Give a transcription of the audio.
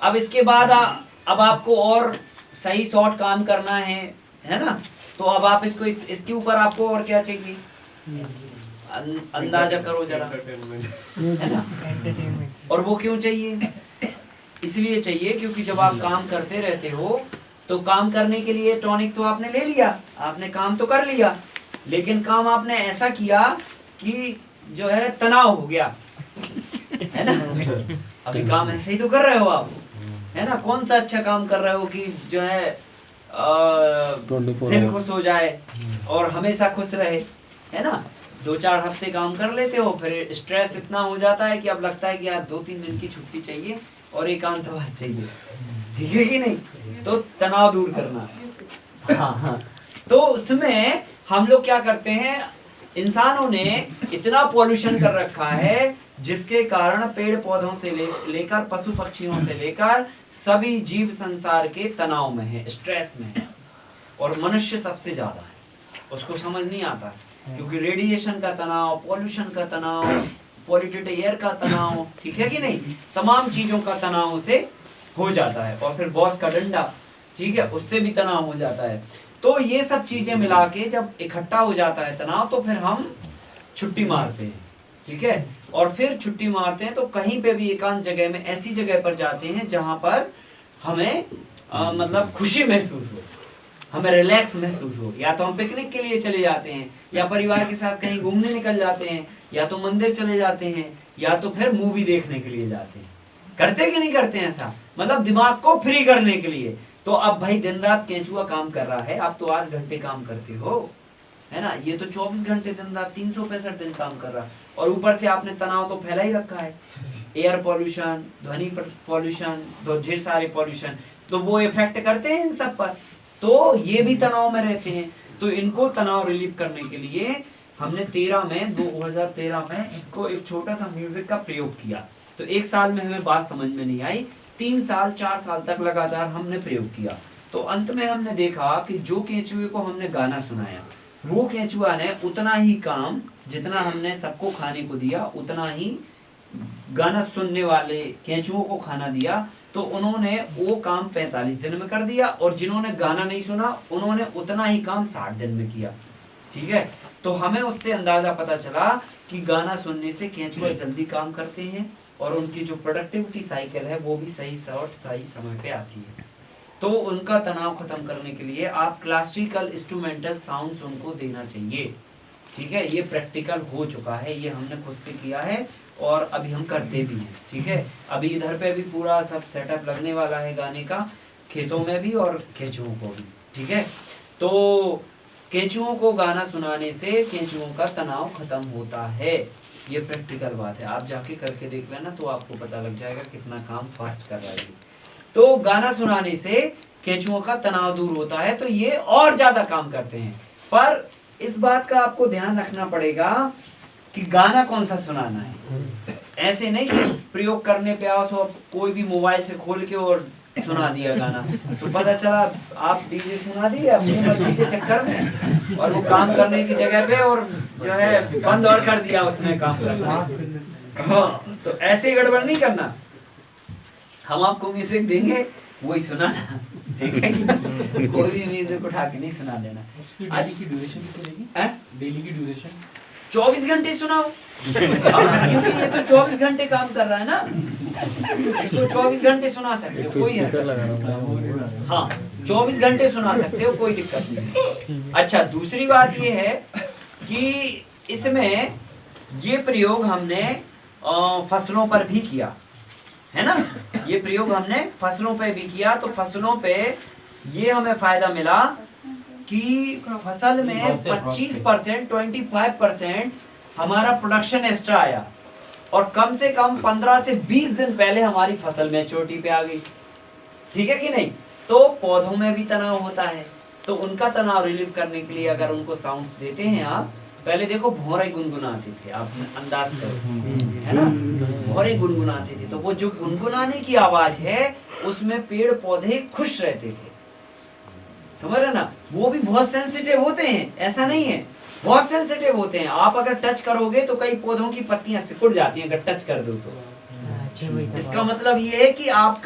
अब इसके बाद अब आपको और सही शॉर्ट काम करना है ना, तो अब आप इसको इसके ऊपर आपको और क्या चाहिए, अंदाजा करो जरा, है ना। और वो क्यों चाहिए, इसलिए चाहिए क्योंकि जब आप काम करते रहते हो तो काम करने के लिए टॉनिक तो आपने ले लिया, आपने काम तो कर लिया, लेकिन काम आपने ऐसा किया कि जो है तनाव हो गया, है ना। अभी काम ऐसे ही तो कर रहे हो आप, है ना। कौन सा अच्छा काम कर रहे हो कि जो है दिल खुश हो जाए और हमेशा खुश रहे, है ना। 2-4 हफ्ते काम कर लेते हो, फिर स्ट्रेस इतना हो जाता है कि अब लगता है कि यार 2-3 दिन की छुट्टी चाहिए और एकांतवास चाहिए, ठीक है कि नहीं। तो तनाव दूर करना, हाँ। तो उसमें हम लोग क्या करते हैं, इंसानों ने इतना पॉल्यूशन कर रखा है जिसके कारण पेड़ पौधों से लेकर पशु पक्षियों से लेकर सभी जीव संसार के तनाव में है, स्ट्रेस में है, और मनुष्य सबसे ज्यादा है। उसको समझ नहीं आता क्योंकि रेडिएशन का तनाव, पॉल्यूशन का तनाव, पॉल्यूटेड एयर का तनाव, ठीक है कि नहीं, तमाम चीजों का तनाव से हो जाता है। और फिर बॉस का डंडा, ठीक है, उससे भी तनाव हो जाता है। तो ये सब चीजें मिला के जब इकट्ठा हो जाता है तनाव, तो फिर हम छुट्टी मारते हैं, ठीक है। और फिर छुट्टी मारते हैं तो कहीं पे भी एकांत जगह में, ऐसी जगह पर जाते हैं जहां पर हमें मतलब खुशी महसूस हो, हमें रिलैक्स महसूस हो। या तो हम पिकनिक के लिए चले जाते हैं, या परिवार के साथ कहीं घूमने निकल जाते हैं, या तो मंदिर चले जाते हैं, या तो फिर मूवी देखने के लिए जाते हैं। करते कि नहीं करते हैं ऐसा, मतलब दिमाग को फ्री करने के लिए। तो अब भाई दिन रात केंचुआ काम कर रहा है, आप तो 8 घंटे काम करते हो, है ना। ये तो 24 घंटे दिन रात 365 दिन काम कर रहा है, और ऊपर से आपने तनाव तो फैला ही रखा है, एयर पॉल्यूशन, ध्वनि पॉल्यूशन, तो ढेर सारे पॉल्यूशन, तो वो इफेक्ट करते हैं इन सब पर, तो ये भी तनाव में रहते हैं। तो इनको तनाव रिलीव करने के लिए हमने 2013 में इनको एक छोटा सा म्यूजिक का प्रयोग किया। तो 1 साल में हमें बात समझ में नहीं आई, 3 साल 4 साल तक लगातार हमने प्रयोग किया। तो अंत में हमने देखा कि जो केंचुए को हमने गाना सुनाया, वो केंचुआ ने उतना ही काम जितना हमने सबको खाने को दिया, उतना ही गाना सुनने वाले केंचुओं को खाना दिया। तो उन्होंने वो काम 45 दिन में कर दिया, और जिन्होंने गाना नहीं सुना उन्होंने उतना ही काम 60 दिन में किया, ठीक है। तो हमें उससे अंदाजा पता चला कि गाना सुनने से केंचुआ जल्दी काम करते हैं, और उनकी जो प्रोडक्टिविटी साइकिल है वो भी सही समय पे आती है। तो उनका तनाव खत्म करने के लिए आप क्लासिकल इंस्ट्रूमेंटल साउंड्स उनको देना चाहिए, ठीक है। ये प्रैक्टिकल हो चुका है, ये हमने खुद से किया है और अभी हम करते भी हैं, ठीक है। अभी इधर पे भी पूरा सब सेटअप लगने वाला है गाने का, खेतों में भी और केंचुओं को भी, ठीक है। तो केंचुओं को गाना सुनाने से केंचुओं का तनाव खत्म होता है, ये प्रैक्टिकल बात है। आप जाके करके देख लेना तो आपको पता लग जाएगा कितना काम फास्ट कर रहा है। तो गाना सुनाने से केंचुओं का तनाव दूर होता है, तो ये और ज्यादा काम करते हैं। पर इस बात का आपको ध्यान रखना पड़ेगा कि गाना कौन सा सुनाना है। ऐसे नहीं कि प्रयोग करने पे आओ सो कोई भी मोबाइल से खोल के और सुना दिया गाना, तो पता चला आप डीजे सुना दिए अपनी मर्जी के चक्कर में, और वो काम करने की जगह पे और जो है बंद और कर दिया उसने काम करना। हाँ, तो ऐसे गड़बड़ नहीं करना। हम आपको म्यूजिक देंगे वही सुनाना, ठीक है। कोई भी म्यूजिक उठा के नहीं सुना देना। डेली की ड्यूरेशन कितनी रहेगी? डेली की ड्यूरेशन 24 घंटे सुनाओ, क्योंकि ये तो 24 घंटे काम कर रहा है ना, इसको 24 घंटे सुना सकते हो, कोई है, हाँ 24 घंटे सुना सकते हो, कोई दिक्कत नहीं। अच्छा, दूसरी बात ये है कि इसमें ये प्रयोग हमने फसलों पर भी किया है ना, ये प्रयोग हमने फसलों पे भी किया। तो फसलों पे ये हमें फायदा मिला कि फसल में 25%, 25% हमारा प्रोडक्शन एक्स्ट्रा आया, और कम से कम 15 से 20 दिन पहले हमारी फसल मैच्योरिटी पे आ गई, ठीक है कि नहीं। तो पौधों में भी तनाव होता है, तो उनका तनाव रिलीव करने के लिए अगर उनको साउंड्स देते हैं आप, पहले देखो भौरे गुनगुनाते थे, आप अंदाज करो, है ना, भौरे गुनगुनाते थे, तो वो जो गुनगुनाने की आवाज है उसमें पेड़ पौधे खुश रहते थे, समझ रहे ना। वो भी बहुत सेंसिटिव होते हैं, ऐसा नहीं है, बहुत सेंसिटिव होते हैं। आप अगर टच करोगे तो कई पौधों की पत्तियां सिकुड़ जाती हैं अगर टच कर दो तो। इसका मतलब ये है कि आप